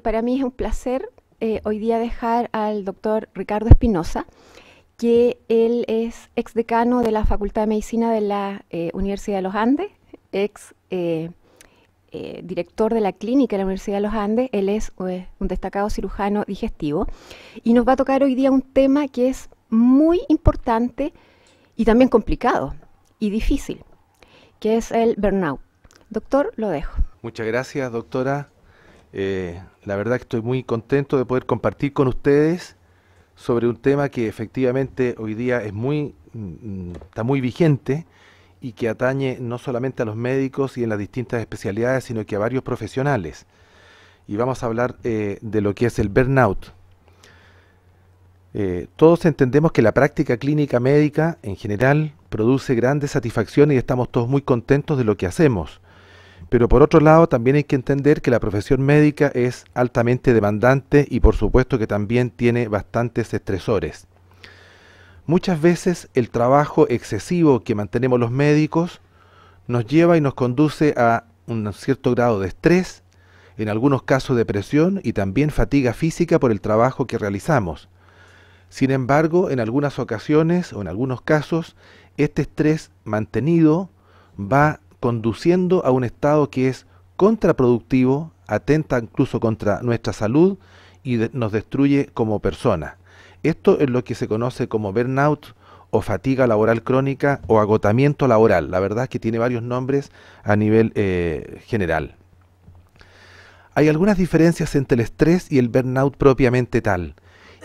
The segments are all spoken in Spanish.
Para mí es un placer hoy día dejar al doctor Ricardo Espinosa, que él es exdecano de la Facultad de Medicina de la Universidad de los Andes, ex director de la clínica de la Universidad de los Andes. Él es un destacado cirujano digestivo y nos va a tocar hoy día un tema que es muy importante y también complicado y difícil, que es el burnout. Doctor, lo dejo. Muchas gracias, doctora. La verdad que estoy muy contento de poder compartir con ustedes sobre un tema que efectivamente hoy día es está muy vigente y que atañe no solamente a los médicos y en las distintas especialidades, sino que a varios profesionales. Y vamos a hablar de lo que es el burnout. Todos entendemos que la práctica clínica médica en general produce grandes satisfacciones y estamos todos muy contentos de lo que hacemos. Pero por otro lado también hay que entender que la profesión médica es altamente demandante y por supuesto que también tiene bastantes estresores. Muchas veces el trabajo excesivo que mantenemos los médicos nos lleva y nos conduce a un cierto grado de estrés, en algunos casos depresión y también fatiga física por el trabajo que realizamos. Sin embargo, en algunas ocasiones o en algunos casos, este estrés mantenido va conduciendo a un estado que es contraproductivo, atenta incluso contra nuestra salud y nos destruye como persona. Esto es lo que se conoce como burnout o fatiga laboral crónica o agotamiento laboral. La verdad es que tiene varios nombres a nivel general. Hay algunas diferencias entre el estrés y el burnout propiamente tal.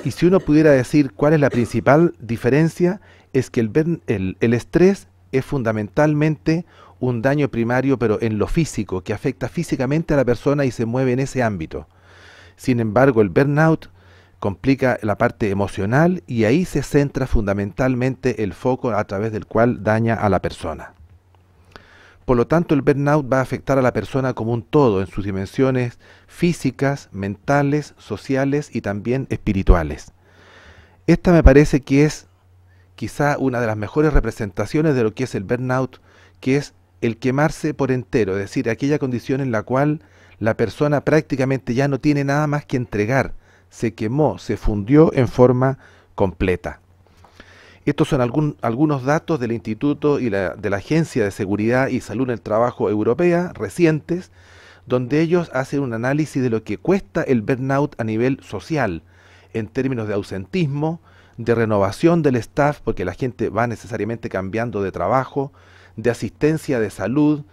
Y si uno pudiera decir cuál es la principal diferencia, es que el estrés es fundamentalmente un daño primario, pero en lo físico, que afecta físicamente a la persona y se mueve en ese ámbito. Sin embargo, el burnout complica la parte emocional y ahí se centra fundamentalmente el foco a través del cual daña a la persona. Por lo tanto, el burnout va a afectar a la persona como un todo en sus dimensiones físicas, mentales, sociales y también espirituales. Esta me parece que es quizá una de las mejores representaciones de lo que es el burnout, que es el quemarse por entero, es decir, aquella condición en la cual la persona prácticamente ya no tiene nada más que entregar, se quemó, se fundió en forma completa. Estos son algunos datos del Instituto y de la Agencia de Seguridad y Salud en el Trabajo Europea, recientes, donde ellos hacen un análisis de lo que cuesta el burnout a nivel social, en términos de ausentismo, de renovación del staff, porque la gente va necesariamente cambiando de trabajo, de asistencia de salud,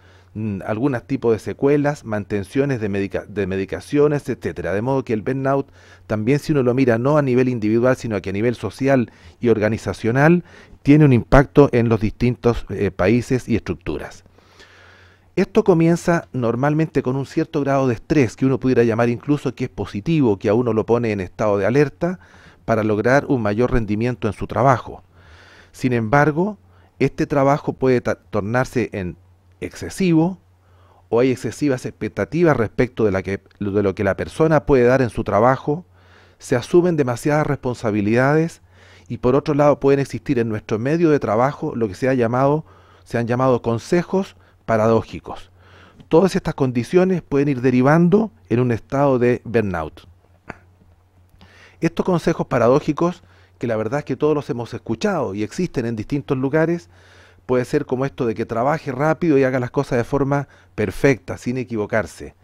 algunos tipos de secuelas, mantenciones de medicaciones, etcétera. De modo que el burnout también, si uno lo mira no a nivel individual, sino que a nivel social y organizacional, tiene un impacto en los distintos países y estructuras. Esto comienza normalmente con un cierto grado de estrés, que uno pudiera llamar incluso que es positivo, que a uno lo pone en estado de alerta para lograr un mayor rendimiento en su trabajo. Sin embargo, este trabajo puede tornarse en excesivo o hay excesivas expectativas respecto de lo que la persona puede dar en su trabajo, se asumen demasiadas responsabilidades y por otro lado pueden existir en nuestro medio de trabajo lo que se han llamado consejos paradójicos. Todas estas condiciones pueden ir derivando en un estado de burnout. Estos consejos paradójicos, que la verdad es que todos los hemos escuchado y existen en distintos lugares, puede ser como esto de que trabaje rápido y haga las cosas de forma perfecta, sin equivocarse.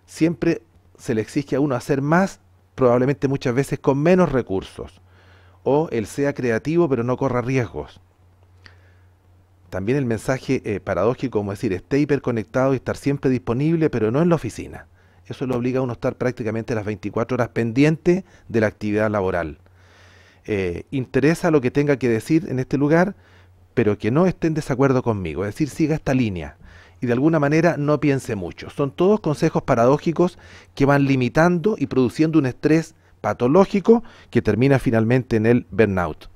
Siempre se le exige a uno hacer más, probablemente muchas veces con menos recursos. O él sea creativo pero no corra riesgos. También el mensaje paradójico, como decir, esté hiperconectado y estar siempre disponible, pero no en la oficina. Eso lo obliga a uno a estar prácticamente las 24 horas pendiente de la actividad laboral. Interesa lo que tenga que decir en este lugar, pero que no esté en desacuerdo conmigo, es decir, siga esta línea y de alguna manera no piense mucho. Son todos consejos paradójicos que van limitando y produciendo un estrés patológico que termina finalmente en el burnout.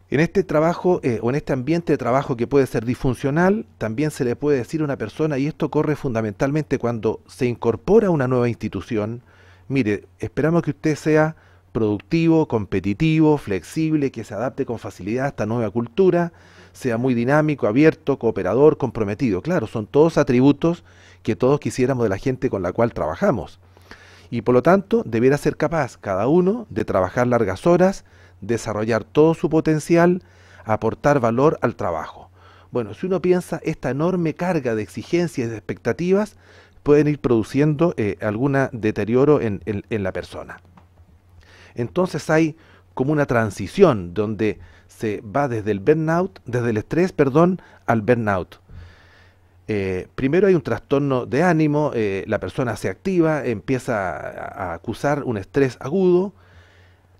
En este trabajo o en este ambiente de trabajo que puede ser disfuncional, también se le puede decir a una persona, y esto ocurre fundamentalmente cuando se incorpora a una nueva institución: mire, esperamos que usted sea productivo, competitivo, flexible, que se adapte con facilidad a esta nueva cultura. sea muy dinámico, abierto, cooperador, comprometido. Claro, son todos atributos que todos quisiéramos de la gente con la cual trabajamos. Y por lo tanto, debiera ser capaz cada uno de trabajar largas horas, desarrollar todo su potencial, aportar valor al trabajo. Bueno, si uno piensa, esta enorme carga de exigencias y de expectativas pueden ir produciendo algún deterioro en la persona. Entonces hay como una transición donde se va desde el burnout, desde el estrés, perdón, al burnout. Primero hay un trastorno de ánimo, la persona se activa, empieza a acusar un estrés agudo.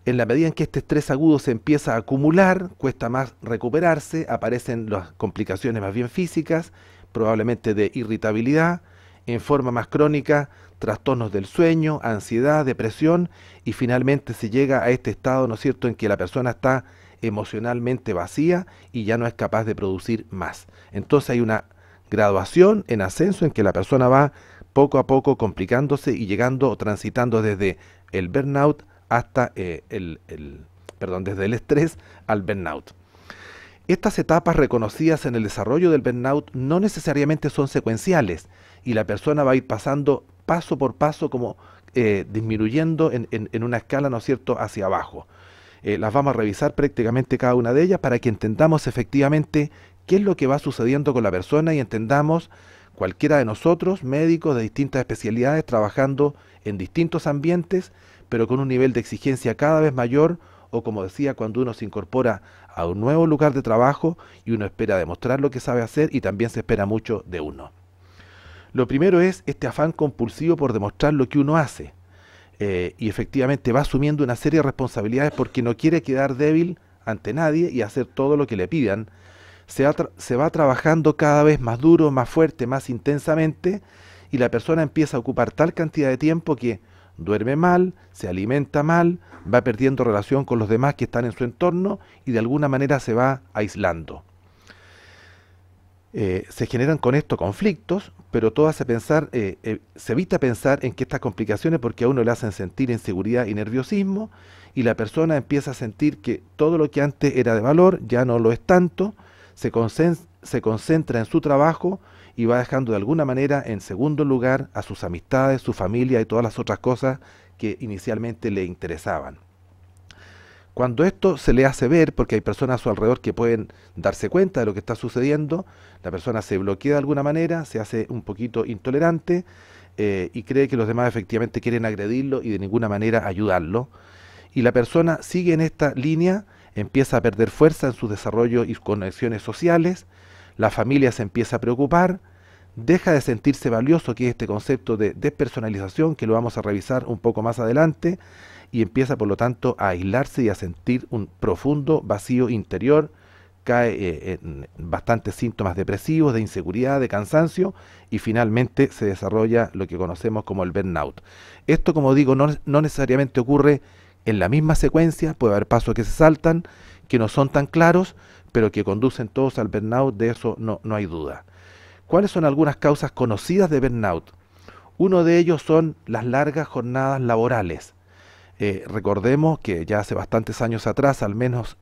En la medida en que este estrés agudo se empieza a acumular, cuesta más recuperarse, aparecen las complicaciones más bien físicas, probablemente de irritabilidad, en forma más crónica, trastornos del sueño, ansiedad, depresión, y finalmente se llega a este estado, ¿no es cierto?, en que la persona está emocionalmente vacía y ya no es capaz de producir más. Entonces hay una graduación en ascenso en que la persona va poco a poco complicándose y llegando o transitando desde el burnout hasta desde el estrés al burnout. Estas etapas reconocidas en el desarrollo del burnout no necesariamente son secuenciales y la persona va a ir pasando paso por paso como disminuyendo en una escala, ¿no es cierto?, hacia abajo. Las vamos a revisar prácticamente cada una de ellas para que entendamos efectivamente qué es lo que va sucediendo con la persona y entendamos cualquiera de nosotros, médicos de distintas especialidades, trabajando en distintos ambientes, pero con un nivel de exigencia cada vez mayor, o como decía, cuando uno se incorpora a un nuevo lugar de trabajo y uno espera demostrar lo que sabe hacer y también se espera mucho de uno. Lo primero es este afán compulsivo por demostrar lo que uno hace. Y efectivamente va asumiendo una serie de responsabilidades porque no quiere quedar débil ante nadie y hacer todo lo que le pidan. Se va trabajando cada vez más duro, más fuerte, más intensamente, y la persona empieza a ocupar tal cantidad de tiempo que duerme mal, se alimenta mal, va perdiendo relación con los demás que están en su entorno y de alguna manera se va aislando. Se generan con esto conflictos, pero todo hace pensar, se evita pensar en que estas complicaciones porque a uno le hacen sentir inseguridad y nerviosismo, y la persona empieza a sentir que todo lo que antes era de valor ya no lo es tanto, se concentra en su trabajo y va dejando de alguna manera en segundo lugar a sus amistades, su familia y todas las otras cosas que inicialmente le interesaban. Cuando esto se le hace ver, porque hay personas a su alrededor que pueden darse cuenta de lo que está sucediendo, la persona se bloquea de alguna manera, se hace un poquito intolerante y cree que los demás efectivamente quieren agredirlo y de ninguna manera ayudarlo. Y la persona sigue en esta línea, empieza a perder fuerza en su desarrollo y conexiones sociales, la familia se empieza a preocupar, deja de sentirse valioso, que es este concepto de despersonalización, que lo vamos a revisar un poco más adelante, y empieza por lo tanto a aislarse y a sentir un profundo vacío interior, cae en bastantes síntomas depresivos, de inseguridad, de cansancio, y finalmente se desarrolla lo que conocemos como el burnout. Esto, como digo, no necesariamente ocurre en la misma secuencia, puede haber pasos que se saltan, que no son tan claros, pero que conducen todos al burnout, de eso no hay duda. ¿Cuáles son algunas causas conocidas de burnout? Uno de ellos son las largas jornadas laborales. Recordemos que ya hace bastantes años atrás, al menos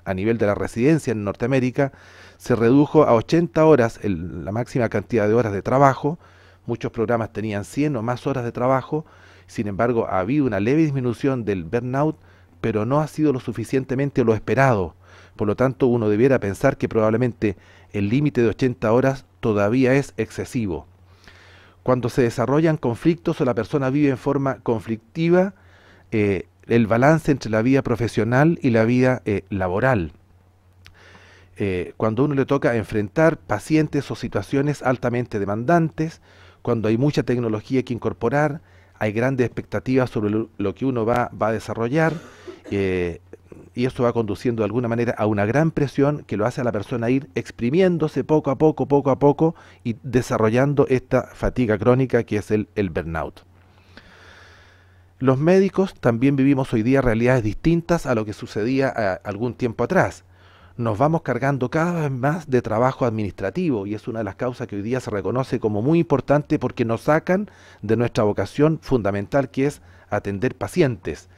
a nivel de la residencia en Norteamérica, se redujo a 80 horas la máxima cantidad de horas de trabajo. Muchos programas tenían 100 o más horas de trabajo. Sin embargo, ha habido una leve disminución del burnout, pero no ha sido lo suficientemente lo esperado. Por lo tanto, uno debiera pensar que probablemente el límite de 80 horas todavía es excesivo. Cuando se desarrollan conflictos o la persona vive en forma conflictiva, el balance entre la vida profesional y la vida laboral. Cuando uno le toca enfrentar pacientes o situaciones altamente demandantes, cuando hay mucha tecnología que incorporar, hay grandes expectativas sobre lo que uno va a desarrollar, y eso va conduciendo de alguna manera a una gran presión que lo hace a la persona ir exprimiéndose poco a poco y desarrollando esta fatiga crónica que es el burnout. Los médicos también vivimos hoy día realidades distintas a lo que sucedía algún tiempo atrás. Nos vamos cargando cada vez más de trabajo administrativo y es una de las causas que hoy día se reconoce como muy importante porque nos sacan de nuestra vocación fundamental, que es atender pacientes.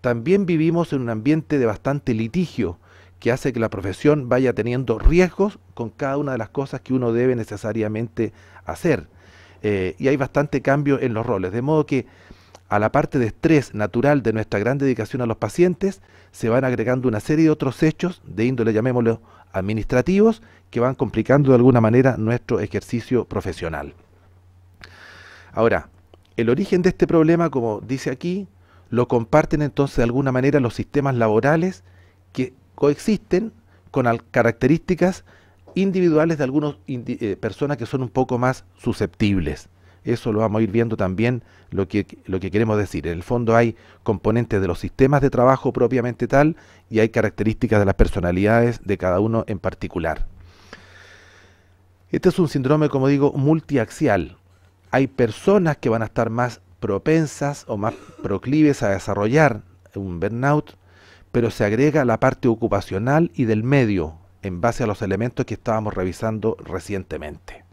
También vivimos en un ambiente de bastante litigio que hace que la profesión vaya teniendo riesgos con cada una de las cosas que uno debe necesariamente hacer. Y hay bastante cambio en los roles, de modo que a la parte de estrés natural de nuestra gran dedicación a los pacientes se van agregando una serie de otros hechos de índole, llamémoslo, administrativos, que van complicando de alguna manera nuestro ejercicio profesional. Ahora, el origen de este problema, como dice aquí, lo comparten entonces de alguna manera los sistemas laborales que coexisten con características individuales de algunas personas que son un poco más susceptibles. Eso lo vamos a ir viendo también lo que queremos decir. En el fondo hay componentes de los sistemas de trabajo propiamente tal y hay características de las personalidades de cada uno en particular. Este es un síndrome, como digo, multiaxial. Hay personas que van a estar más propensas o más proclives a desarrollar un burnout, pero se agrega la parte ocupacional y del medio en base a los elementos que estábamos revisando recientemente.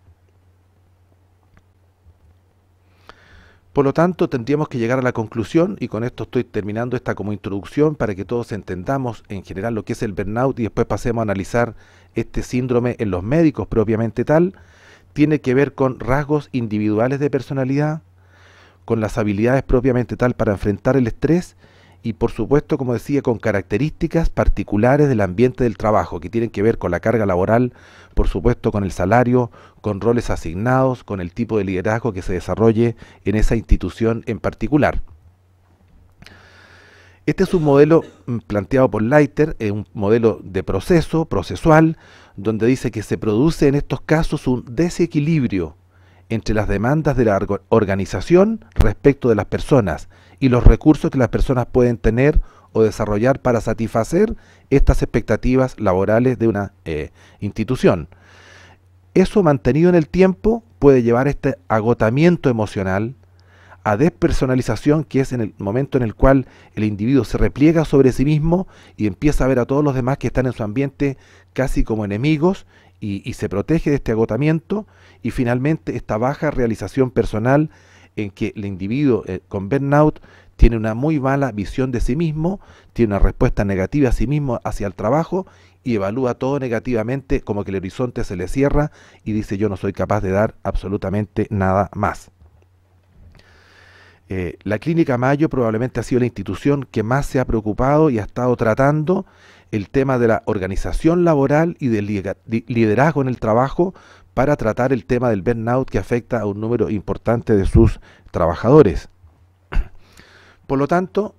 Por lo tanto, tendríamos que llegar a la conclusión, y con esto estoy terminando esta como introducción para que todos entendamos en general lo que es el burnout y después pasemos a analizar este síndrome en los médicos propiamente tal. Tiene que ver con rasgos individuales de personalidad, con las habilidades propiamente tal para enfrentar el estrés y por supuesto, como decía, con características particulares del ambiente del trabajo que tienen que ver con la carga laboral, por supuesto con el salario, con roles asignados, con el tipo de liderazgo que se desarrolle en esa institución en particular. Este es un modelo planteado por Leiter, un modelo de procesual, donde dice que se produce en estos casos un desequilibrio entre las demandas de la organización respecto de las personas y los recursos que las personas pueden tener o desarrollar para satisfacer estas expectativas laborales de una institución. Eso mantenido en el tiempo puede llevar a este agotamiento emocional, a despersonalización, que es en el momento en el cual el individuo se repliega sobre sí mismo y empieza a ver a todos los demás que están en su ambiente casi como enemigos y se protege de este agotamiento, y finalmente esta baja realización personal en que el individuo con burnout tiene una muy mala visión de sí mismo, tiene una respuesta negativa a sí mismo hacia el trabajo y evalúa todo negativamente, como que el horizonte se le cierra y dice: yo no soy capaz de dar absolutamente nada más. La Clínica Mayo probablemente ha sido la institución que más se ha preocupado y ha estado tratando el tema de la organización laboral y del liderazgo en el trabajo para tratar el tema del burnout que afecta a un número importante de sus trabajadores. Por lo tanto,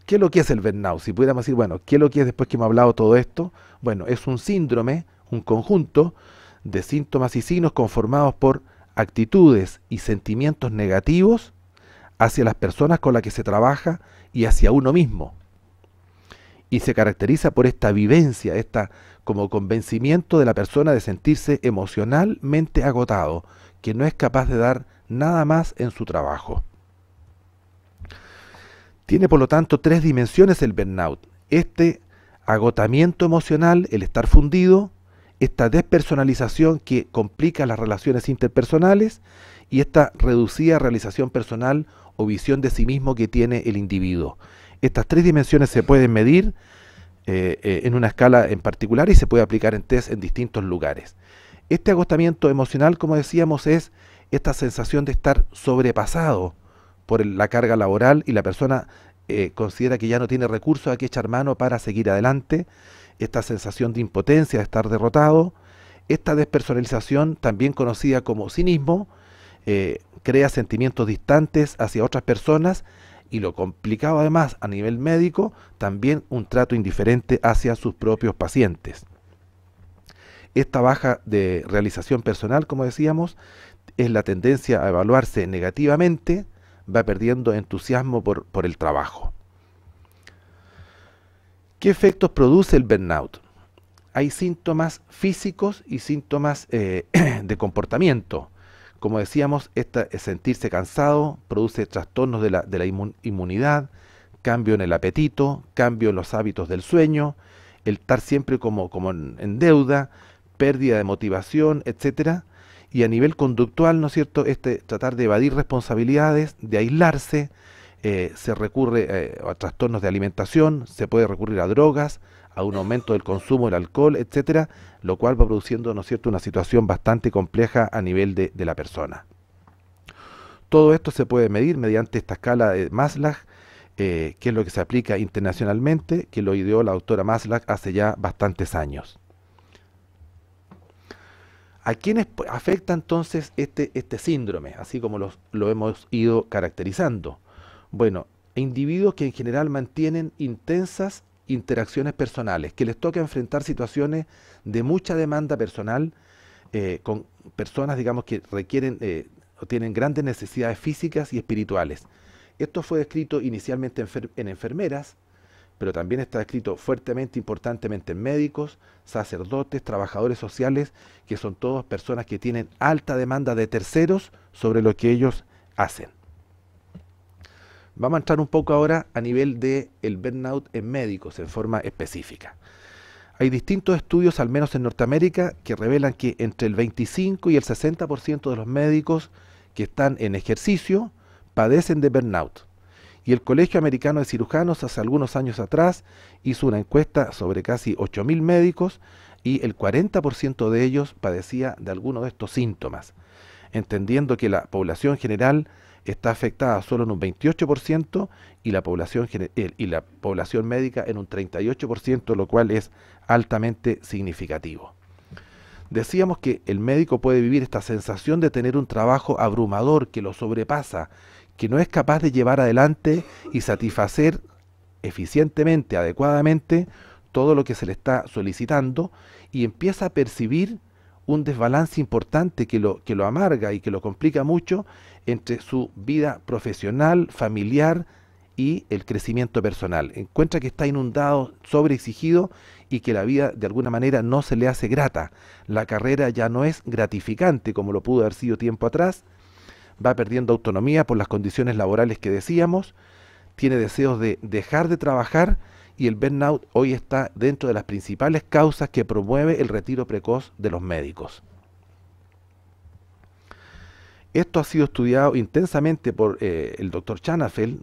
¿qué es lo que es el burnout? Si pudiéramos decir, bueno, ¿qué es lo que es después que hemos hablado todo esto? Bueno, es un síndrome, un conjunto de síntomas y signos conformados por actitudes y sentimientos negativos hacia las personas con las que se trabaja y hacia uno mismo. Y se caracteriza por esta vivencia, como convencimiento de la persona de sentirse emocionalmente agotado, que no es capaz de dar nada más en su trabajo. Tiene por lo tanto tres dimensiones el burnout: este agotamiento emocional, el estar fundido, esta despersonalización que complica las relaciones interpersonales y esta reducida realización personal o visión de sí mismo que tiene el individuo. Estas tres dimensiones se pueden medir en una escala en particular y se puede aplicar en test en distintos lugares. Este agotamiento emocional, como decíamos, es esta sensación de estar sobrepasado por la carga laboral y la persona considera que ya no tiene recursos a que echar mano para seguir adelante. Esta sensación de impotencia, de estar derrotado. Esta despersonalización, también conocida como cinismo, crea sentimientos distantes hacia otras personas y, lo complicado además a nivel médico, también un trato indiferente hacia sus propios pacientes. Esta baja de realización personal, como decíamos, es la tendencia a evaluarse negativamente, va perdiendo entusiasmo por el trabajo. ¿Qué efectos produce el burnout? Hay síntomas físicos y síntomas de comportamiento. Como decíamos, sentirse cansado produce trastornos de la inmunidad, cambio en el apetito, cambio en los hábitos del sueño, el estar siempre como en deuda, pérdida de motivación, etcétera. Y a nivel conductual, ¿no es cierto?, tratar de evadir responsabilidades, de aislarse, se recurre a trastornos de alimentación, se puede recurrir a drogas, a un aumento del consumo del alcohol, etcétera, lo cual va produciendo, ¿no es cierto?, una situación bastante compleja a nivel de la persona. Todo esto se puede medir mediante esta escala de Maslach, que es lo que se aplica internacionalmente, que lo ideó la doctora Maslach hace ya bastantes años. ¿A quiénes afecta entonces este síndrome, así como lo hemos ido caracterizando? Bueno, individuos que en general mantienen intensas interacciones personales, que les toca enfrentar situaciones de mucha demanda personal, con personas, digamos, que requieren o tienen grandes necesidades físicas y espirituales. Esto fue descrito inicialmente en enfermeras, pero también está descrito fuertemente, importantemente en médicos, sacerdotes, trabajadores sociales, que son todas personas que tienen alta demanda de terceros sobre lo que ellos hacen. Vamos a entrar un poco ahora a nivel del burnout en médicos en forma específica. Hay distintos estudios, al menos en Norteamérica, que revelan que entre el 25 y el 60% de los médicos que están en ejercicio padecen de burnout. Y el Colegio Americano de Cirujanos hace algunos años atrás hizo una encuesta sobre casi 8.000 médicos y el 40% de ellos padecía de alguno de estos síntomas, entendiendo que la población general está afectada solo en un 28% y la población médica en un 38%, lo cual es altamente significativo. Decíamos que el médico puede vivir esta sensación de tener un trabajo abrumador que lo sobrepasa, que no es capaz de llevar adelante y satisfacer eficientemente, adecuadamente, todo lo que se le está solicitando, y empieza a percibir un desbalance importante que lo amarga y que lo complica mucho entre su vida profesional, familiar y el crecimiento personal. Encuentra que está inundado, sobreexigido y que la vida de alguna manera no se le hace grata. La carrera ya no es gratificante como lo pudo haber sido tiempo atrás. Va perdiendo autonomía por las condiciones laborales que decíamos, tiene deseos de dejar de trabajar y el burnout hoy está dentro de las principales causas que promueve el retiro precoz de los médicos. Esto ha sido estudiado intensamente por el doctor Chanafel,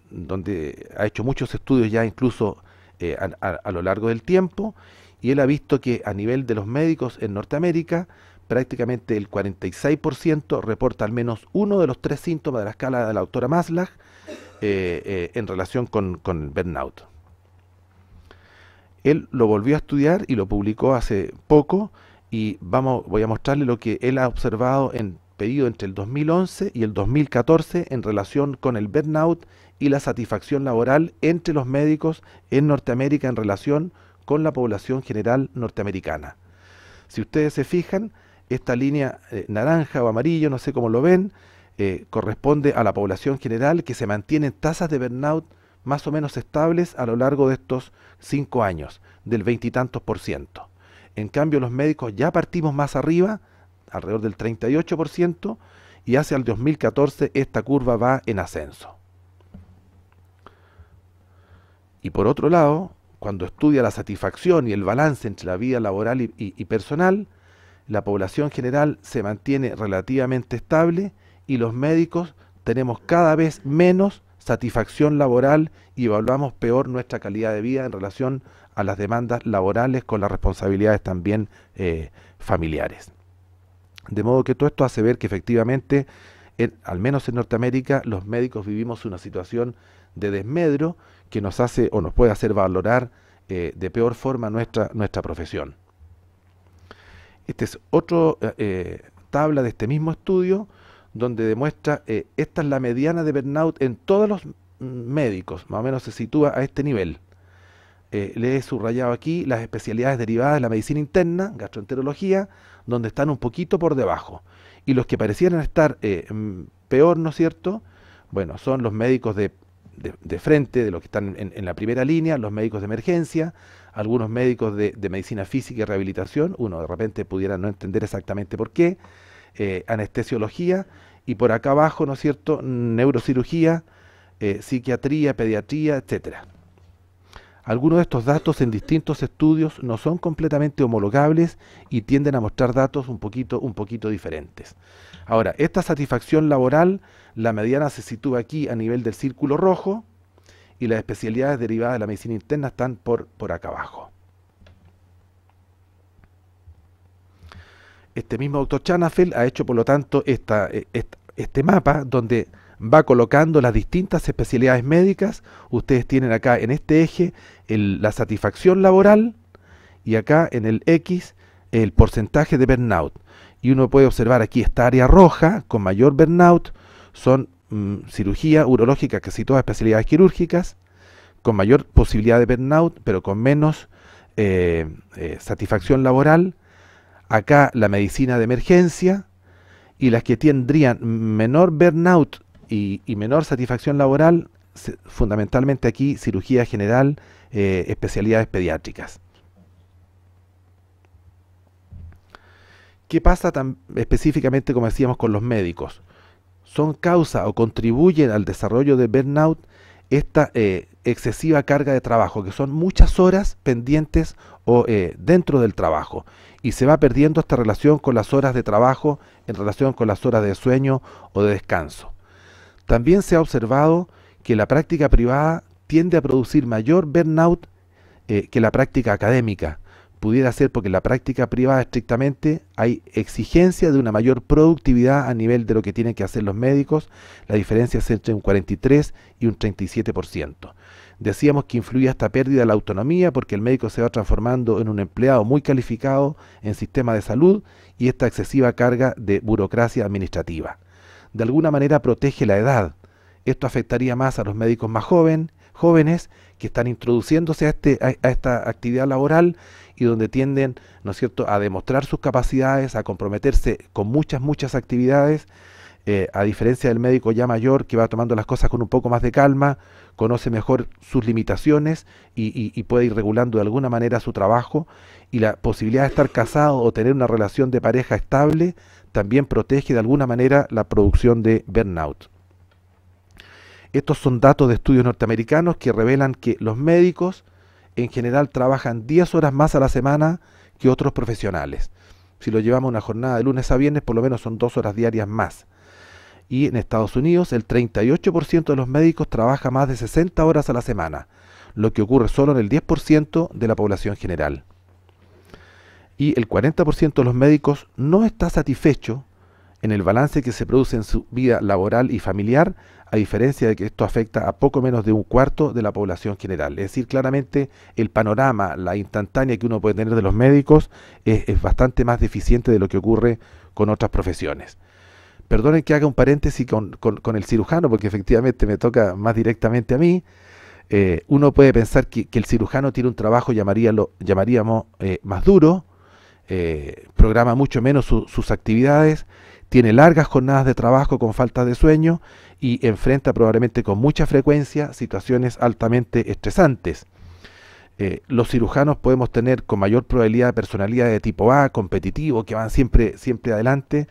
donde ha hecho muchos estudios ya incluso a lo largo del tiempo, y él ha visto que a nivel de los médicos en Norteamérica, prácticamente el 46% reporta al menos uno de los 3 síntomas de la escala de la doctora Maslach en relación con el burnout. Él lo volvió a estudiar y lo publicó hace poco, y voy a mostrarle lo que él ha observado en periodo entre el 2011 y el 2014 en relación con el burnout y la satisfacción laboral entre los médicos en Norteamérica en relación con la población general norteamericana. Si ustedes se fijan, esta línea naranja o amarillo, no sé cómo lo ven, corresponde a la población general, que se mantiene en tasas de burnout más o menos estables a lo largo de estos 5 años, del 20 y tantos %. En cambio, los médicos ya partimos más arriba, alrededor del 38%, y hacia el 2014 esta curva va en ascenso. Y por otro lado, cuando estudia la satisfacción y el balance entre la vida laboral y personal, la población general se mantiene relativamente estable y los médicos tenemos cada vez menos satisfacción laboral y evaluamos peor nuestra calidad de vida en relación a las demandas laborales, con las responsabilidades también familiares. De modo que todo esto hace ver que efectivamente, al menos en Norteamérica, los médicos vivimos una situación de desmedro que nos hace o nos puede hacer valorar de peor forma nuestra profesión. Esta es otra tabla de este mismo estudio, donde demuestra, esta es la mediana de burnout en todos los médicos, más o menos se sitúa a este nivel. Le he subrayado aquí las especialidades derivadas de la medicina interna, gastroenterología, donde están un poquito por debajo. Y los que parecieran estar peor, ¿no es cierto? Bueno, son los médicos de frente, de los que están en la primera línea, los médicos de emergencia, algunos médicos de medicina física y rehabilitación, uno de repente pudiera no entender exactamente por qué, anestesiología, y por acá abajo, ¿no es cierto?, neurocirugía, psiquiatría, pediatría, etcétera. Algunos de estos datos en distintos estudios no son completamente homologables y tienden a mostrar datos un poquito diferentes. Ahora, esta satisfacción laboral, la mediana se sitúa aquí a nivel del círculo rojo y las especialidades derivadas de la medicina interna están por acá abajo. Este mismo doctor Chanafel ha hecho, por lo tanto, este mapa donde va colocando las distintas especialidades médicas. Ustedes tienen acá en este eje la satisfacción laboral y acá en el X el porcentaje de burnout. Y uno puede observar aquí esta área roja con mayor burnout son cirugía urológica, casi todas especialidades quirúrgicas, con mayor posibilidad de burnout, pero con menos satisfacción laboral. Acá la medicina de emergencia, y las que tendrían menor burnout y menor satisfacción laboral, fundamentalmente aquí cirugía general, especialidades pediátricas. ¿Qué pasa específicamente, como decíamos, con los médicos? Son causa o contribuyen al desarrollo de burnout esta excesiva carga de trabajo, que son muchas horas pendientes o dentro del trabajo, y se va perdiendo esta relación con las horas de trabajo en relación con las horas de sueño o de descanso. También se ha observado que la práctica privada tiende a producir mayor burnout que la práctica académica. Pudiera ser porque en la práctica privada estrictamente hay exigencia de una mayor productividad a nivel de lo que tienen que hacer los médicos. La diferencia es entre un 43 y un 37%. Decíamos que influye esta pérdida de la autonomía porque el médico se va transformando en un empleado muy calificado en sistema de salud y esta excesiva carga de burocracia administrativa. De alguna manera protege la edad. Esto afectaría más a los médicos más jóvenes que están introduciéndose a esta actividad laboral y donde tienden, ¿no es cierto?, a demostrar sus capacidades, a comprometerse con muchas actividades, a diferencia del médico ya mayor que va tomando las cosas con un poco más de calma, conoce mejor sus limitaciones y puede ir regulando de alguna manera su trabajo, y la posibilidad de estar casado o tener una relación de pareja estable también protege de alguna manera la producción de burnout. Estos son datos de estudios norteamericanos que revelan que los médicos en general trabajan 10 horas más a la semana que otros profesionales. Si lo llevamos una jornada de lunes a viernes, por lo menos son 2 horas diarias más. Y en Estados Unidos el 38% de los médicos trabaja más de 60 horas a la semana, lo que ocurre solo en el 10% de la población general. Y el 40% de los médicos no está satisfecho en el balance que se produce en su vida laboral y familiar, a diferencia de que esto afecta a poco menos de un cuarto de la población general. Es decir, claramente el panorama, la instantánea que uno puede tener de los médicos es bastante más deficiente de lo que ocurre con otras profesiones. Perdonen que haga un paréntesis con el cirujano, porque efectivamente me toca más directamente a mí. Uno puede pensar que el cirujano tiene un trabajo, llamaríamos más duro, programa mucho menos sus actividades, tiene largas jornadas de trabajo con falta de sueño y enfrenta probablemente con mucha frecuencia situaciones altamente estresantes. Los cirujanos podemos tener con mayor probabilidad de personalidad de tipo A, competitivo, que van siempre adelante,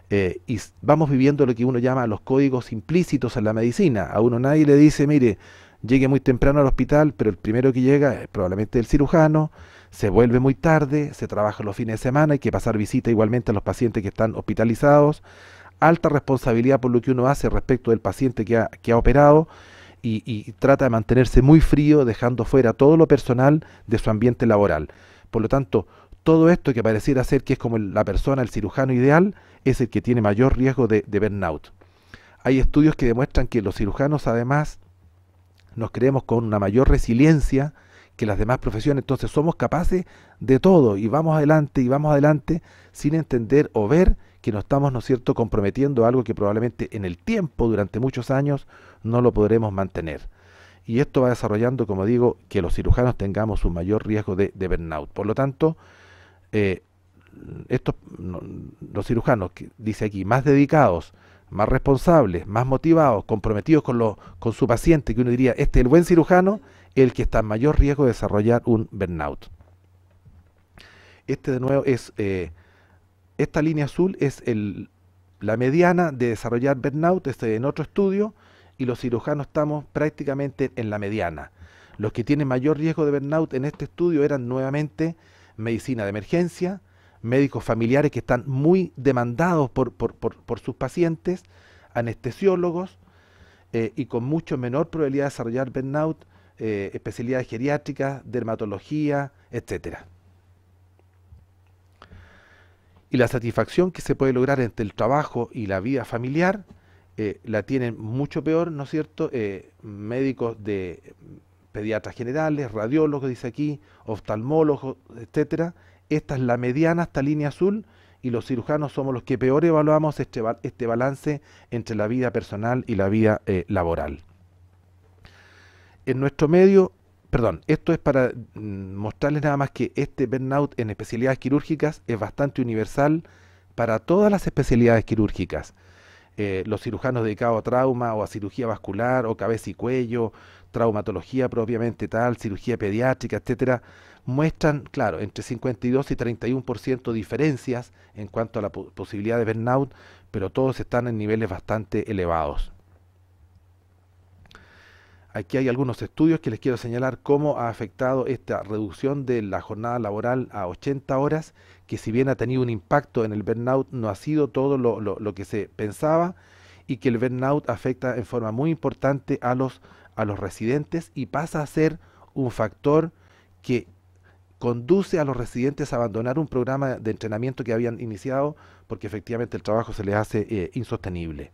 y vamos viviendo lo que uno llama los códigos implícitos en la medicina. A uno nadie le dice, mire, llegue muy temprano al hospital, pero el primero que llega es probablemente el cirujano, se vuelve muy tarde, se trabaja los fines de semana, hay que pasar visita igualmente a los pacientes que están hospitalizados, alta responsabilidad por lo que uno hace respecto del paciente que ha operado, y trata de mantenerse muy frío, dejando fuera todo lo personal de su ambiente laboral. Por lo tanto, todo esto que pareciera ser que es como la persona, el cirujano ideal, es el que tiene mayor riesgo de burnout. Hay estudios que demuestran que los cirujanos además nos creemos con una mayor resiliencia que las demás profesiones, entonces somos capaces de todo y vamos adelante sin entender o ver que nos estamos, ¿no es cierto?, comprometiendo a algo que probablemente en el tiempo, durante muchos años, no lo podremos mantener. Y esto va desarrollando, como digo, que los cirujanos tengamos un mayor riesgo de burnout. Por lo tanto, los cirujanos, que dice aquí, más dedicados, más responsables, más motivados, comprometidos con su paciente, que uno diría, este es el buen cirujano, el que está en mayor riesgo de desarrollar un burnout. Este de nuevo es, esta línea azul es la mediana de desarrollar burnout, en otro estudio, y los cirujanos estamos prácticamente en la mediana. Los que tienen mayor riesgo de burnout en este estudio eran nuevamente medicina de emergencia, médicos familiares que están muy demandados por sus pacientes, anestesiólogos, y con mucho menor probabilidad de desarrollar burnout, especialidades geriátricas, dermatología, etcétera. Y la satisfacción que se puede lograr entre el trabajo y la vida familiar la tienen mucho peor, ¿no es cierto? Médicos de pediatras generales, radiólogos, dice aquí, oftalmólogos, etcétera. Esta es la mediana, esta línea azul, y los cirujanos somos los que peor evaluamos este balance entre la vida personal y la vida laboral. En nuestro medio, perdón, esto es para mostrarles nada más que este burnout en especialidades quirúrgicas es bastante universal para todas las especialidades quirúrgicas. Los cirujanos dedicados a trauma o a cirugía vascular o cabeza y cuello, traumatología propiamente tal, cirugía pediátrica, etcétera, muestran, claro, entre 52 y 31% diferencias en cuanto a la posibilidad de burnout, pero todos están en niveles bastante elevados. Aquí hay algunos estudios que les quiero señalar cómo ha afectado esta reducción de la jornada laboral a 80 horas, que si bien ha tenido un impacto en el burnout, no ha sido todo lo que se pensaba, y que el burnout afecta en forma muy importante a los residentes y pasa a ser un factor que conduce a los residentes a abandonar un programa de entrenamiento que habían iniciado porque efectivamente el trabajo se les hace insostenible.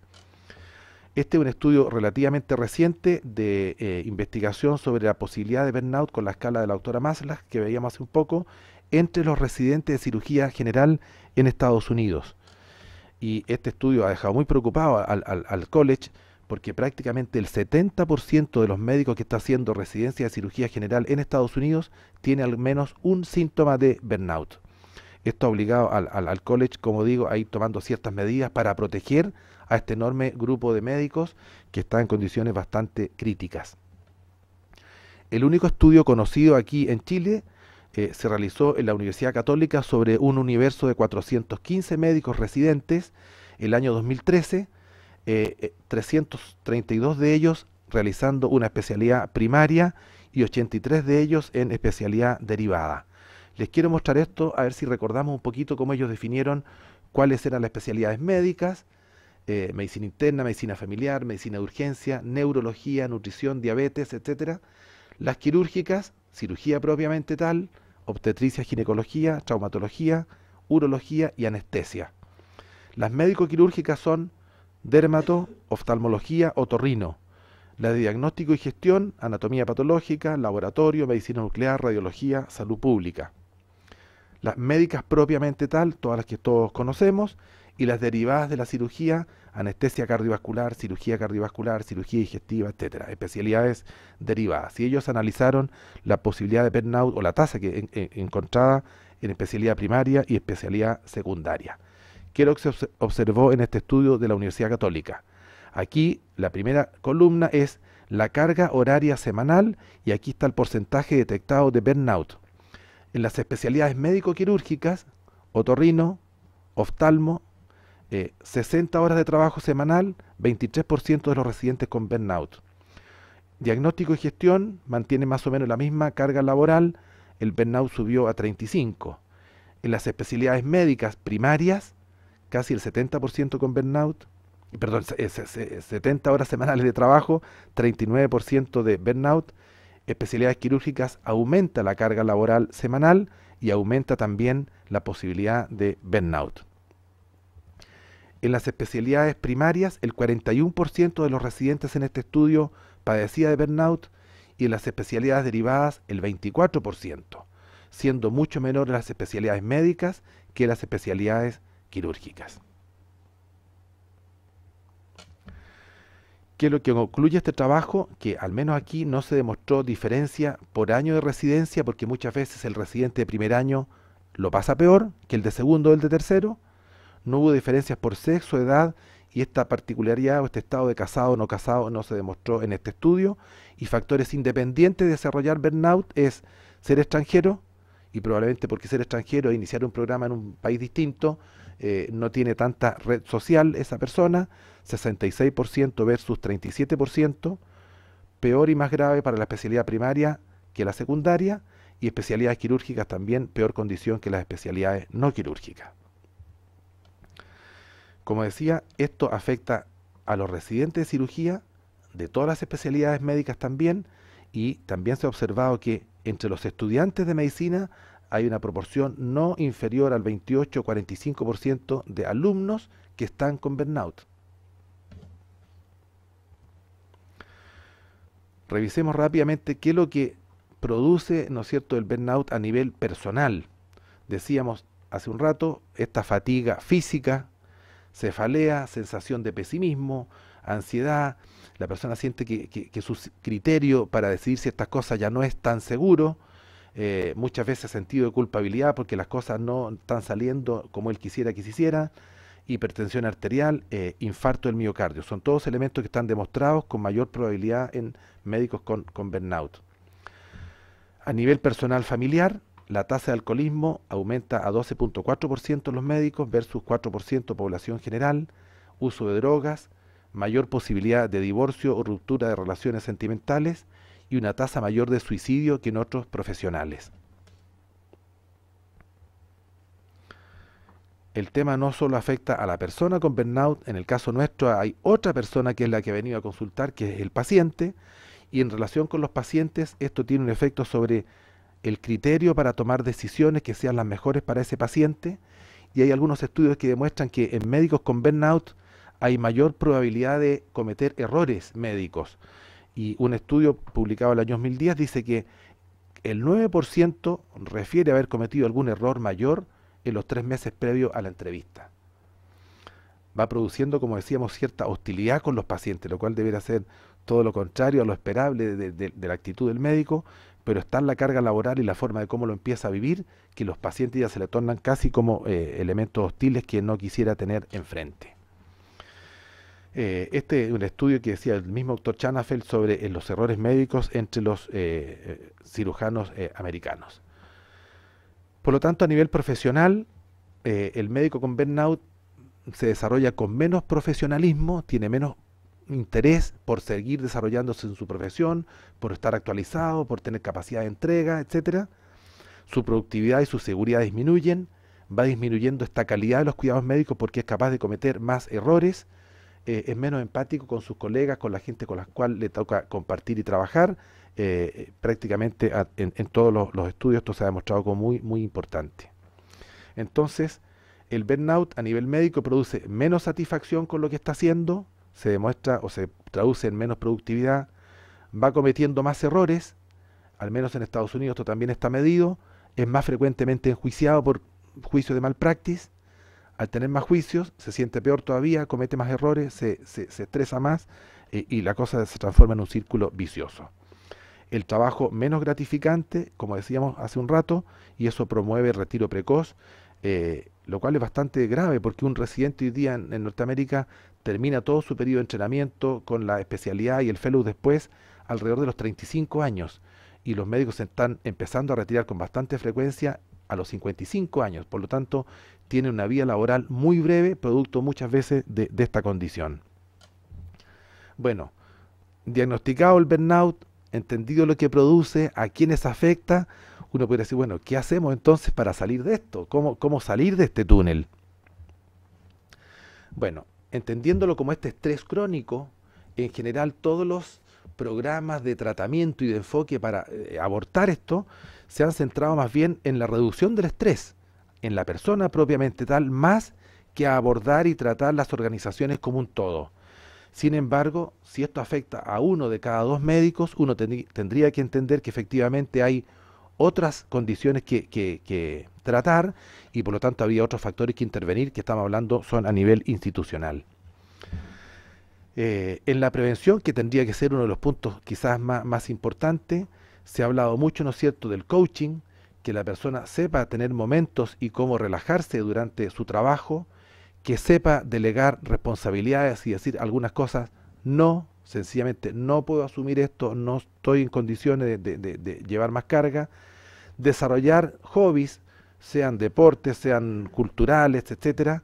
Este es un estudio relativamente reciente de investigación sobre la posibilidad de burnout con la escala de la doctora Maslach, que veíamos hace un poco, entre los residentes de cirugía general en Estados Unidos. Y este estudio ha dejado muy preocupado al college, porque prácticamente el 70% de los médicos que está haciendo residencia de cirugía general en Estados Unidos tiene al menos un síntoma de burnout. Esto ha obligado al college, como digo, a ir tomando ciertas medidas para proteger a este enorme grupo de médicos que está en condiciones bastante críticas. El único estudio conocido aquí en Chile se realizó en la Universidad Católica sobre un universo de 415 médicos residentes el año 2013, 332 de ellos realizando una especialidad primaria y 83 de ellos en especialidad derivada. Les quiero mostrar esto, a ver si recordamos un poquito cómo ellos definieron cuáles eran las especialidades médicas: medicina interna, medicina familiar, medicina de urgencia, neurología, nutrición, diabetes, etcétera. Las quirúrgicas, cirugía propiamente tal, obstetricia, ginecología, traumatología, urología y anestesia. Las médico-quirúrgicas son dermato, oftalmología, otorrino. La de diagnóstico y gestión, anatomía patológica, laboratorio, medicina nuclear, radiología, salud pública. Las médicas propiamente tal, todas las que todos conocemos, y las derivadas de la cirugía, anestesia cardiovascular, cirugía digestiva, etcétera, especialidades derivadas. Y ellos analizaron la posibilidad de burnout o la tasa que encontrada en especialidad primaria y especialidad secundaria. ¿Qué es lo que se observó en este estudio de la Universidad Católica? Aquí la primera columna es la carga horaria semanal y aquí está el porcentaje detectado de burnout. En las especialidades médico-quirúrgicas, otorrino, oftalmo, 60 horas de trabajo semanal, 23% de los residentes con burnout. Diagnóstico y gestión mantiene más o menos la misma carga laboral, el burnout subió a 35%. En las especialidades médicas primarias, casi el 70% con burnout, perdón, 70 horas semanales de trabajo, 39% de burnout. Especialidades quirúrgicas aumenta la carga laboral semanal y aumenta también la posibilidad de burnout. En las especialidades primarias, el 41% de los residentes en este estudio padecía de burnout y en las especialidades derivadas el 24%, siendo mucho menor en las especialidades médicas que en las especialidades quirúrgicas. ¿Qué es lo que concluye este trabajo? Que al menos aquí no se demostró diferencia por año de residencia, porque muchas veces el residente de primer año lo pasa peor que el de segundo o el de tercero. No hubo diferencias por sexo, edad, y esta particularidad o este estado de casado o no casado no se demostró en este estudio. Y factores independientes de desarrollar burnout es ser extranjero, y probablemente porque ser extranjero e iniciar un programa en un país distinto, no tiene tanta red social esa persona, 66% versus 37%, peor y más grave para la especialidad primaria que la secundaria, y especialidades quirúrgicas también peor condición que las especialidades no quirúrgicas. Como decía, esto afecta a los residentes de cirugía, de todas las especialidades médicas también, y también se ha observado que entre los estudiantes de medicina hay una proporción no inferior al 28-45% de alumnos que están con burnout. Revisemos rápidamente qué es lo que produce, ¿no es cierto?, el burnout a nivel personal. Decíamos hace un rato, esta fatiga física, cefalea, sensación de pesimismo, ansiedad, la persona siente que su criterio para decidir ciertas cosas ya no es tan seguro, muchas veces sentido de culpabilidad porque las cosas no están saliendo como él quisiera que se hiciera, hipertensión arterial, infarto del miocardio. Son todos elementos que están demostrados con mayor probabilidad en médicos con burnout. A nivel personal familiar, la tasa de alcoholismo aumenta a 12.4% en los médicos versus 4% población general, uso de drogas, mayor posibilidad de divorcio o ruptura de relaciones sentimentales y una tasa mayor de suicidio que en otros profesionales. El tema no solo afecta a la persona con burnout, en el caso nuestro hay otra persona que es la que ha venido a consultar, que es el paciente, y en relación con los pacientes esto tiene un efecto sobre el criterio para tomar decisiones que sean las mejores para ese paciente, y hay algunos estudios que demuestran que en médicos con burnout hay mayor probabilidad de cometer errores médicos, y un estudio publicado en el año 2010 dice que el 9% refiere a haber cometido algún error mayor en los 3 meses previos a la entrevista. Va produciendo, como decíamos, cierta hostilidad con los pacientes, lo cual debería ser todo lo contrario a lo esperable de la actitud del médico, pero está en la carga laboral y la forma de cómo lo empieza a vivir, que los pacientes ya se le tornan casi como elementos hostiles que no quisiera tener enfrente. Este es un estudio que decía el mismo doctor Chanafeld sobre los errores médicos entre los cirujanos americanos. Por lo tanto, a nivel profesional, el médico con burnout se desarrolla con menos profesionalismo, tiene menos interés por seguir desarrollándose en su profesión, por estar actualizado, por tener capacidad de entrega, etcétera. Su productividad y su seguridad disminuyen, va disminuyendo esta calidad de los cuidados médicos porque es capaz de cometer más errores, es menos empático con sus colegas, con la gente con la cual le toca compartir y trabajar. Prácticamente en todos los estudios esto se ha demostrado como muy importante. Entonces, el burnout a nivel médico produce menos satisfacción con lo que está haciendo, se demuestra o se traduce en menos productividad, va cometiendo más errores, al menos en Estados Unidos esto también está medido, es más frecuentemente enjuiciado por juicio de malpractice, al tener más juicios se siente peor todavía, comete más errores, se estresa más y la cosa se transforma en un círculo vicioso. El trabajo menos gratificante, como decíamos hace un rato, y eso promueve el retiro precoz, lo cual es bastante grave porque un residente hoy día en Norteamérica termina todo su periodo de entrenamiento con la especialidad y el fellow después alrededor de los 35 años y los médicos se están empezando a retirar con bastante frecuencia a los 55 años, por lo tanto tiene una vida laboral muy breve, producto muchas veces de esta condición. Bueno, diagnosticado el burnout, entendido lo que produce, a quiénes afecta, uno puede decir, bueno, ¿qué hacemos entonces para salir de esto? ¿Cómo salir de este túnel? Bueno, entendiéndolo como este estrés crónico, en general todos los programas de tratamiento y de enfoque para abordar esto se han centrado más bien en la reducción del estrés, en la persona propiamente tal, más que a abordar y tratar las organizaciones como un todo. Sin embargo, si esto afecta a 1 de cada 2 médicos, uno tendría que entender que efectivamente hay otras condiciones que tratar y por lo tanto había otros factores que intervenir que estamos hablando son a nivel institucional. En la prevención, que tendría que ser uno de los puntos quizás más importantes, se ha hablado mucho, ¿no es cierto?, del coaching, que la persona sepa tener momentos y cómo relajarse durante su trabajo, que sepa delegar responsabilidades y decir algunas cosas, no, sencillamente no puedo asumir esto, no estoy en condiciones de llevar más carga, desarrollar hobbies, sean deportes, sean culturales, etcétera,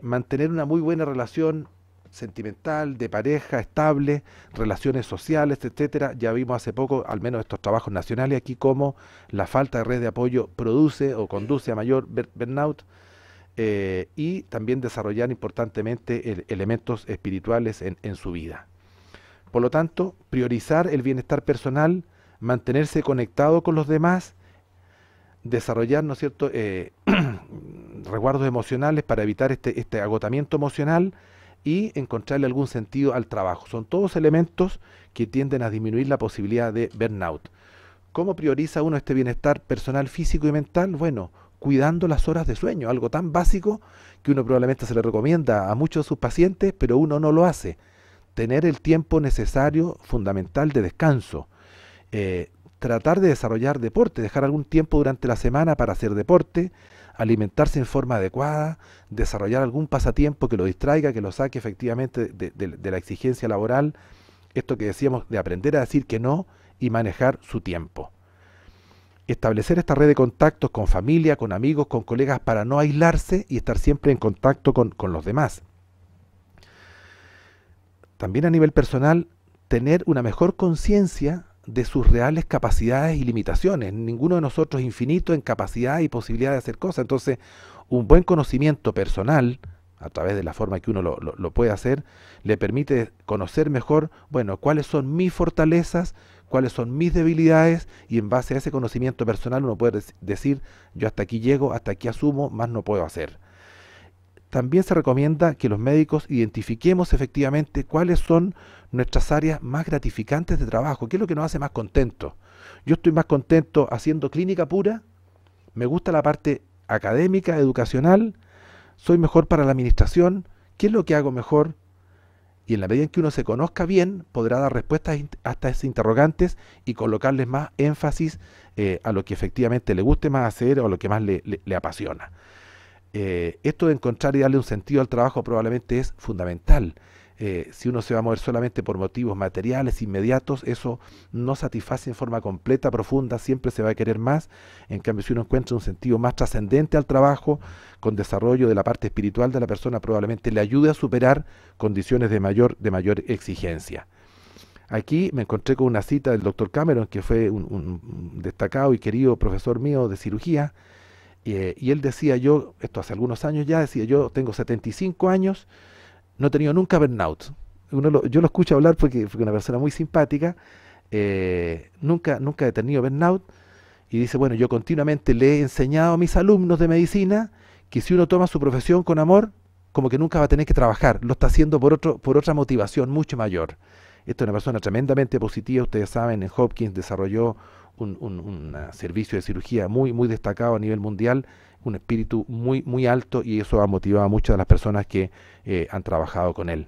mantener una muy buena relación sentimental, de pareja, estable, relaciones sociales, etcétera. Ya vimos hace poco, al menos estos trabajos nacionales aquí, cómo la falta de red de apoyo produce o conduce a mayor burnout, y también desarrollar importantemente elementos espirituales en su vida. Por lo tanto, priorizar el bienestar personal, mantenerse conectado con los demás, desarrollar, ¿no es cierto?, resguardos emocionales para evitar este agotamiento emocional y encontrarle algún sentido al trabajo. Son todos elementos que tienden a disminuir la posibilidad de burnout. ¿Cómo prioriza uno este bienestar personal, físico y mental? Bueno, cuidando las horas de sueño, algo tan básico que uno probablemente se le recomienda a muchos de sus pacientes, pero uno no lo hace. Tener el tiempo necesario, fundamental, de descanso. Tratar de desarrollar deporte, dejar algún tiempo durante la semana para hacer deporte, alimentarse en forma adecuada, desarrollar algún pasatiempo que lo distraiga, que lo saque efectivamente de la exigencia laboral, esto que decíamos de aprender a decir que no y manejar su tiempo. Establecer esta red de contactos con familia, con amigos, con colegas para no aislarse y estar siempre en contacto con los demás. También a nivel personal, tener una mejor conciencia de sus reales capacidades y limitaciones. Ninguno de nosotros es infinito en capacidad y posibilidad de hacer cosas. Entonces, un buen conocimiento personal, a través de la forma que uno lo puede hacer, le permite conocer mejor, bueno, cuáles son mis fortalezas, cuáles son mis debilidades, y en base a ese conocimiento personal uno puede decir, yo hasta aquí llego, hasta aquí asumo, más no puedo hacer. También se recomienda que los médicos identifiquemos efectivamente cuáles son nuestras áreas más gratificantes de trabajo, qué es lo que nos hace más contentos. Yo estoy más contento haciendo clínica pura, me gusta la parte académica, educacional, soy mejor para la administración, qué es lo que hago mejor, y en la medida en que uno se conozca bien, podrá dar respuestas a estas interrogantes y colocarles más énfasis a lo que efectivamente le guste más hacer o a lo que más le apasiona. Esto de encontrar y darle un sentido al trabajo probablemente es fundamental. Si uno se va a mover solamente por motivos materiales, inmediatos, eso no satisface en forma completa, profunda, siempre se va a querer más. En cambio, si uno encuentra un sentido más trascendente al trabajo, con desarrollo de la parte espiritual de la persona, probablemente le ayude a superar condiciones de mayor exigencia. Aquí me encontré con una cita del doctor Cameron, que fue un destacado y querido profesor mío de cirugía, y él decía, esto hace algunos años ya, decía, yo tengo 75 años, no he tenido nunca burnout. Yo lo escucho hablar porque fue una persona muy simpática, nunca he tenido burnout, y dice, bueno, yo continuamente le he enseñado a mis alumnos de medicina que si uno toma su profesión con amor, como que nunca va a tener que trabajar, lo está haciendo por otra motivación mucho mayor. Esta es una persona tremendamente positiva, ustedes saben, en Hopkins desarrolló un servicio de cirugía muy destacado a nivel mundial, un espíritu muy alto, y eso ha motivado a muchas de las personas que han trabajado con él.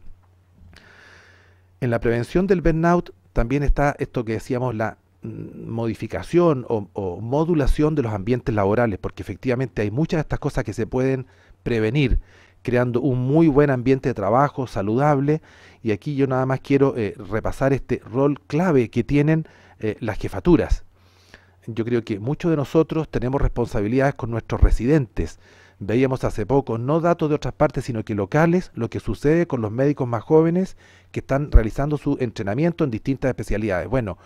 En la prevención del burnout también está esto que decíamos, la modificación o modulación de los ambientes laborales, porque efectivamente hay muchas de estas cosas que se pueden prevenir creando un muy buen ambiente de trabajo saludable, y aquí yo nada más quiero repasar este rol clave que tienen las jefaturas. Yo creo que muchos de nosotros tenemos responsabilidades con nuestros residentes. Veíamos hace poco, no datos de otras partes, sino que locales, lo que sucede con los médicos más jóvenes que están realizando su entrenamiento en distintas especialidades. Bueno,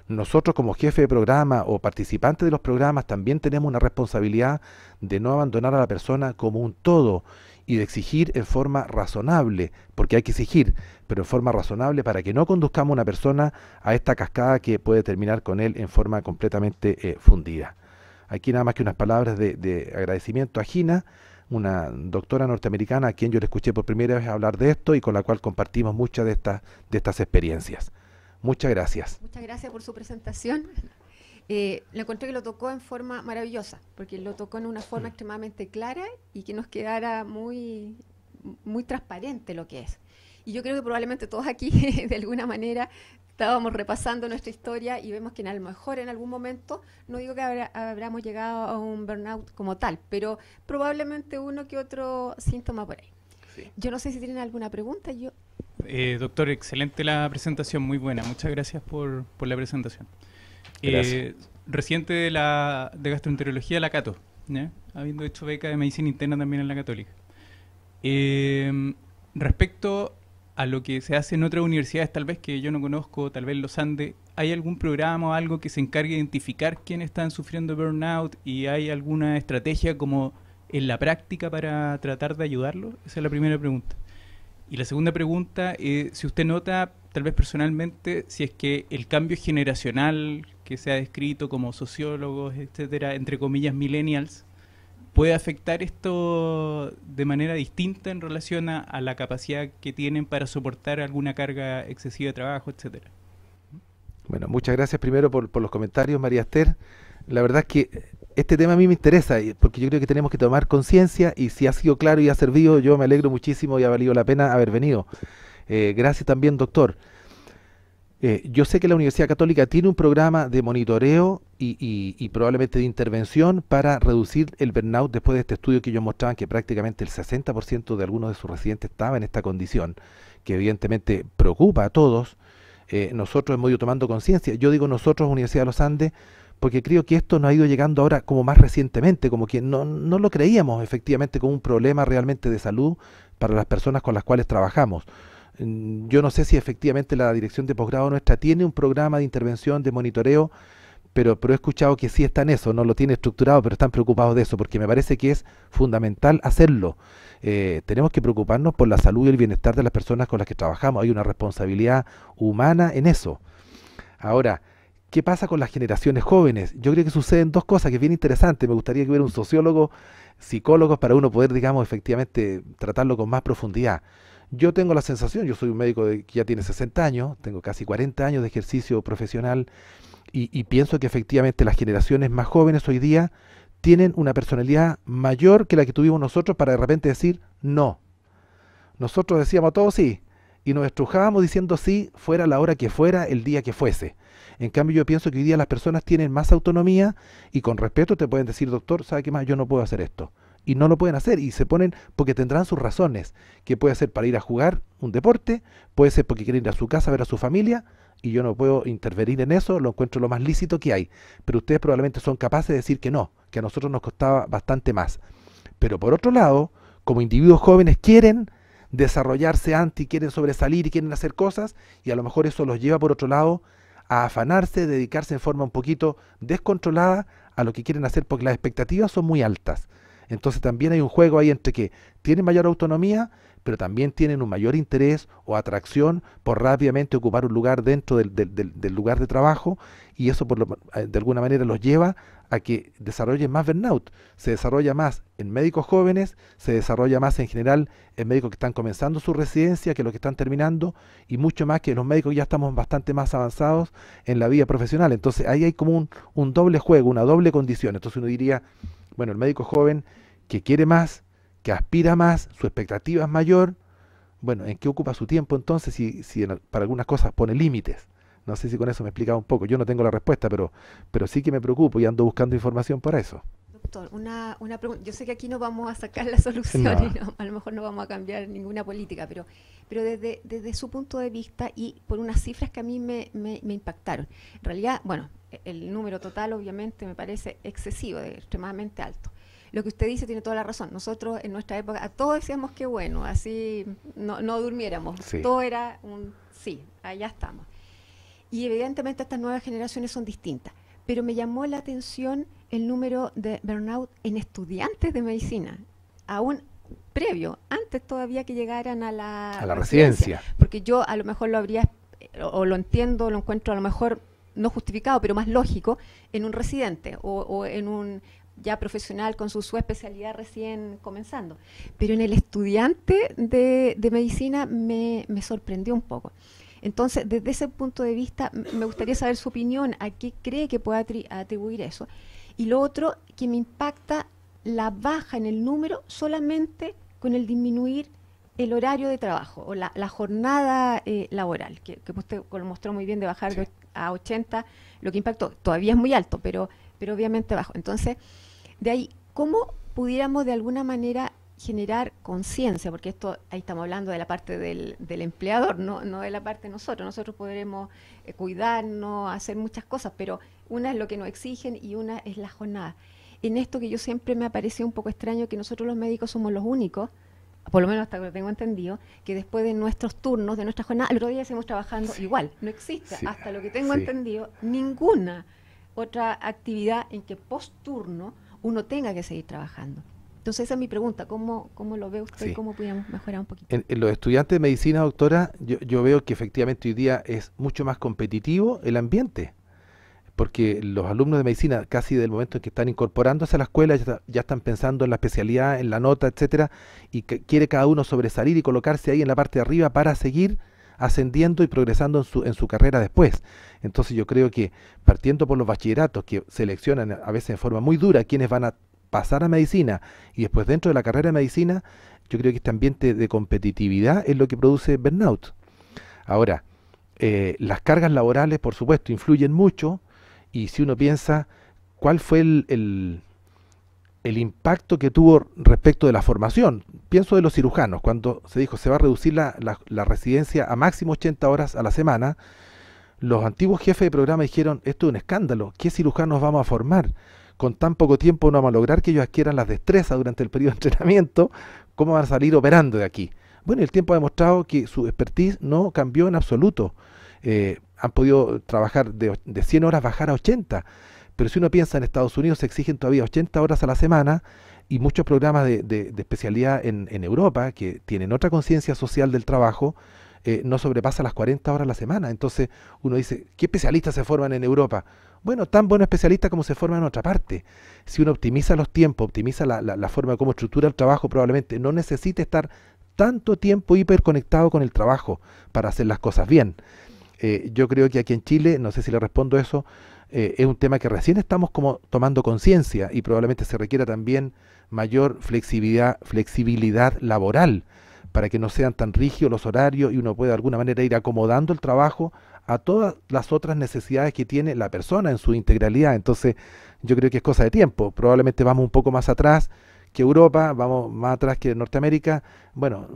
nosotros como jefe de programa o participantes de los programas también tenemos una responsabilidad de no abandonar a la persona como un todo y de exigir en forma razonable, porque hay que exigir, pero en forma razonable para que no conduzcamos a una persona a esta cascada que puede terminar con él en forma completamente fundida. Aquí nada más que unas palabras de agradecimiento a Gina, una doctora norteamericana a quien yo le escuché por primera vez hablar de esto y con la cual compartimos muchas de estas experiencias. Muchas gracias. Muchas gracias por su presentación. Le encontré que lo tocó en forma maravillosa, porque lo tocó en una forma extremadamente clara y que nos quedara muy transparente lo que es. Y yo creo que probablemente todos aquí, de alguna manera, estábamos repasando nuestra historia y vemos que a lo mejor en algún momento, no digo que habríamos llegado a un burnout como tal, pero probablemente uno que otro síntoma por ahí. Sí. Yo no sé si tienen alguna pregunta. Doctor, excelente la presentación, muy buena. Muchas gracias por la presentación. Reciente de gastroenterología de la Cato, ¿ya? Habiendo hecho beca de medicina interna también en la Católica. Respecto a lo que se hace en otras universidades, tal vez que yo no conozco, tal vez los Andes, ¿hay algún programa o algo que se encargue de identificar quiénes están sufriendo burnout y hay alguna estrategia como en la práctica para tratar de ayudarlos? Esa es la primera pregunta. Y la segunda pregunta, si usted nota, tal vez personalmente, si es que el cambio generacional que se ha descrito como sociólogos, etcétera, entre comillas, millennials, puede afectar esto de manera distinta en relación a la capacidad que tienen para soportar alguna carga excesiva de trabajo, etcétera? Bueno, muchas gracias primero por los comentarios, María Esther. La verdad es que este tema a mí me interesa, porque yo creo que tenemos que tomar conciencia, y si ha sido claro y ha servido, yo me alegro muchísimo y ha valido la pena haber venido. Gracias también, doctor. Yo sé que la Universidad Católica tiene un programa de monitoreo y probablemente de intervención para reducir el burnout después de este estudio que ellos mostraban que prácticamente el 60% de algunos de sus residentes estaba en esta condición, que evidentemente preocupa a todos. Nosotros hemos ido tomando conciencia. Yo digo nosotros, Universidad de los Andes, porque creo que esto nos ha ido llegando ahora como más recientemente, como que no lo creíamos efectivamente como un problema realmente de salud para las personas con las cuales trabajamos. Yo no sé si efectivamente la dirección de posgrado nuestra tiene un programa de intervención, de monitoreo, pero he escuchado que sí está en eso, no lo tiene estructurado, pero están preocupados de eso, porque me parece que es fundamental hacerlo. Tenemos que preocuparnos por la salud y el bienestar de las personas con las que trabajamos. Hay una responsabilidad humana en eso. Ahora, ¿qué pasa con las generaciones jóvenes? Yo creo que suceden dos cosas que es bien interesante. Me gustaría que hubiera un sociólogo, psicólogos, para uno poder, digamos, efectivamente tratarlo con más profundidad. Yo tengo la sensación, yo soy un médico que ya tiene 60 años, tengo casi 40 años de ejercicio profesional, y pienso que efectivamente las generaciones más jóvenes hoy día tienen una personalidad mayor que la que tuvimos nosotros para de repente decir no. Nosotros decíamos a todos sí, y nos estrujábamos diciendo sí, fuera la hora que fuera, el día que fuese. En cambio, yo pienso que hoy día las personas tienen más autonomía y con respeto te pueden decir, doctor, ¿sabe qué más? Yo no puedo hacer esto. Y no lo pueden hacer, y se ponen porque tendrán sus razones, que puede ser para ir a jugar un deporte, puede ser porque quieren ir a su casa a ver a su familia, y yo no puedo intervenir en eso, lo encuentro lo más lícito que hay. Pero ustedes probablemente son capaces de decir que no, que a nosotros nos costaba bastante más. Pero por otro lado, como individuos jóvenes quieren desarrollarse antes, y quieren sobresalir y quieren hacer cosas, y a lo mejor eso los lleva por otro lado a afanarse, dedicarse en forma un poquito descontrolada a lo que quieren hacer, porque las expectativas son muy altas. Entonces también hay un juego ahí entre que tienen mayor autonomía, pero también tienen un mayor interés o atracción por rápidamente ocupar un lugar dentro del lugar de trabajo, y eso de alguna manera los lleva a que desarrollen más burnout. Se desarrolla más en médicos jóvenes, se desarrolla más en general en médicos que están comenzando su residencia que los que están terminando, y mucho más que los médicos que ya estamos bastante más avanzados en la vida profesional. Entonces ahí hay como un doble juego, una doble condición. Entonces uno diría, bueno, el médico joven que quiere más, que aspira más, su expectativa es mayor, bueno, ¿en qué ocupa su tiempo entonces si para algunas cosas pone límites? No sé si con eso me he explicado un poco. Yo no tengo la respuesta, pero sí que me preocupo y ando buscando información para eso. Doctor, una pregunta. Yo sé que aquí no vamos a sacar la solución No. y a lo mejor no vamos a cambiar ninguna política, pero desde su punto de vista y por unas cifras que a mí me impactaron. En realidad, bueno, el número total obviamente me parece excesivo, extremadamente alto. Lo que usted dice tiene toda la razón. Nosotros en nuestra época a todos decíamos que bueno, así no durmiéramos. Sí. Todo era un sí, allá estamos. Y evidentemente estas nuevas generaciones son distintas. Pero me llamó la atención el número de burnout en estudiantes de medicina, aún previo, antes todavía que llegaran a la residencia. Porque yo a lo mejor lo habría, o lo entiendo, lo encuentro a lo mejor no justificado, pero más lógico, en un residente o en un ya profesional con su especialidad recién comenzando. Pero en el estudiante de medicina me sorprendió un poco. Entonces, desde ese punto de vista, me gustaría saber su opinión, a qué cree que pueda atribuir eso. Y lo otro que me impacta, la baja en el número solamente con el disminuir el horario de trabajo o la jornada laboral, que usted lo mostró muy bien, de bajar Sí. a 80, lo que impactó. Todavía es muy alto, pero obviamente bajo. Entonces, de ahí, ¿cómo pudiéramos de alguna manera generar conciencia? Porque esto, ahí estamos hablando de la parte del empleador, no de la parte de nosotros. Nosotros podremos cuidarnos, hacer muchas cosas, pero una es lo que nos exigen y una es la jornada. En esto que yo siempre me ha parecido un poco extraño, que nosotros los médicos somos los únicos, por lo menos hasta que lo tengo entendido, que después de nuestros turnos, de nuestra jornada, al otro día seguimos trabajando igual. No existe, Sí. hasta lo que tengo Sí. entendido, ninguna otra actividad en que post-turno uno tenga que seguir trabajando. Entonces esa es mi pregunta, ¿cómo lo ve usted? Sí. ¿Cómo pudiéramos mejorar un poquito? En los estudiantes de medicina, doctora, yo veo que efectivamente hoy día es mucho más competitivo el ambiente, porque los alumnos de medicina, casi del momento en que están incorporándose a la escuela, ya están pensando en la especialidad, en la nota, etcétera, y quiere cada uno sobresalir y colocarse ahí en la parte de arriba para seguir ascendiendo y progresando en su carrera después. Entonces yo creo que partiendo por los bachilleratos que seleccionan a veces en forma muy dura quienes van a pasar a medicina y después dentro de la carrera de medicina, yo creo que este ambiente de competitividad es lo que produce burnout. Ahora, las cargas laborales, por supuesto, influyen mucho, y si uno piensa cuál fue el impacto que tuvo respecto de la formación, pienso de los cirujanos, cuando se dijo se va a reducir la residencia a máximo 80 horas a la semana, los antiguos jefes de programa dijeron, esto es un escándalo, ¿qué cirujanos vamos a formar? Con tan poco tiempo no vamos a lograr que ellos adquieran las destrezas durante el periodo de entrenamiento, ¿cómo van a salir operando de aquí? Bueno, el tiempo ha demostrado que su expertise no cambió en absoluto. Han podido trabajar de 100 horas, bajar a 80. Pero si uno piensa en Estados Unidos, se exigen todavía 80 horas a la semana, y muchos programas de especialidad en Europa, que tienen otra conciencia social del trabajo, no sobrepasa las 40 horas a la semana. Entonces uno dice, ¿qué especialistas se forman en Europa? Bueno, tan buenos especialistas como se forman en otra parte. Si uno optimiza los tiempos, optimiza la forma de cómo estructura el trabajo, probablemente no necesite estar tanto tiempo hiperconectado con el trabajo para hacer las cosas bien. Yo creo que aquí en Chile, no sé si le respondo eso, es un tema que recién estamos como tomando conciencia, y probablemente se requiera también mayor flexibilidad laboral, para que no sean tan rígidos los horarios y uno pueda de alguna manera ir acomodando el trabajo a todas las otras necesidades que tiene la persona en su integralidad. Entonces yo creo que es cosa de tiempo. Probablemente vamos un poco más atrás que Europa, vamos más atrás que Norteamérica. Bueno,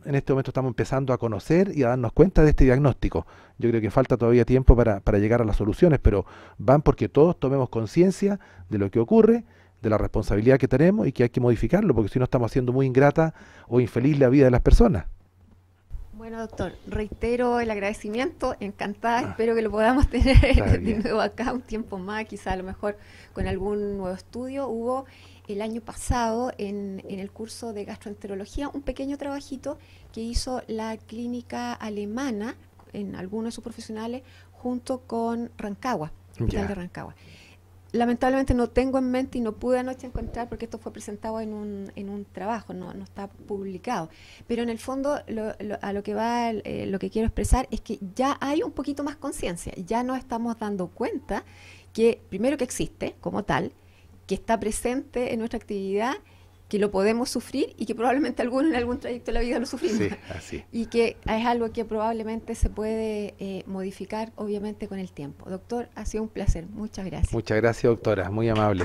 en este momento estamos empezando a conocer y a darnos cuenta de este diagnóstico. Yo creo que falta todavía tiempo para llegar a las soluciones, pero van porque todos tomemos conciencia de lo que ocurre, de la responsabilidad que tenemos y que hay que modificarlo, porque si no estamos haciendo muy ingrata o infeliz la vida de las personas. Bueno, doctor, reitero el agradecimiento, encantada, espero que lo podamos tener de nuevo acá un tiempo más, quizá a lo mejor con algún nuevo estudio. Hubo el año pasado en el curso de gastroenterología un pequeño trabajito que hizo la clínica alemana en algunos de sus profesionales junto con Rancagua, Hospital de Rancagua. Lamentablemente no tengo en mente y no pude anoche encontrar, porque esto fue presentado en un trabajo, no está publicado. Pero en el fondo a lo que va, lo que quiero expresar es que ya hay un poquito más conciencia, ya nos estamos dando cuenta que primero que existe como tal, que está presente en nuestra actividad, que lo podemos sufrir y que probablemente algunos en algún trayecto de la vida lo sufrimos. Sí, así. Y que es algo que probablemente se puede modificar, obviamente, con el tiempo. Doctor, ha sido un placer. Muchas gracias. Muchas gracias, doctora. Muy amable.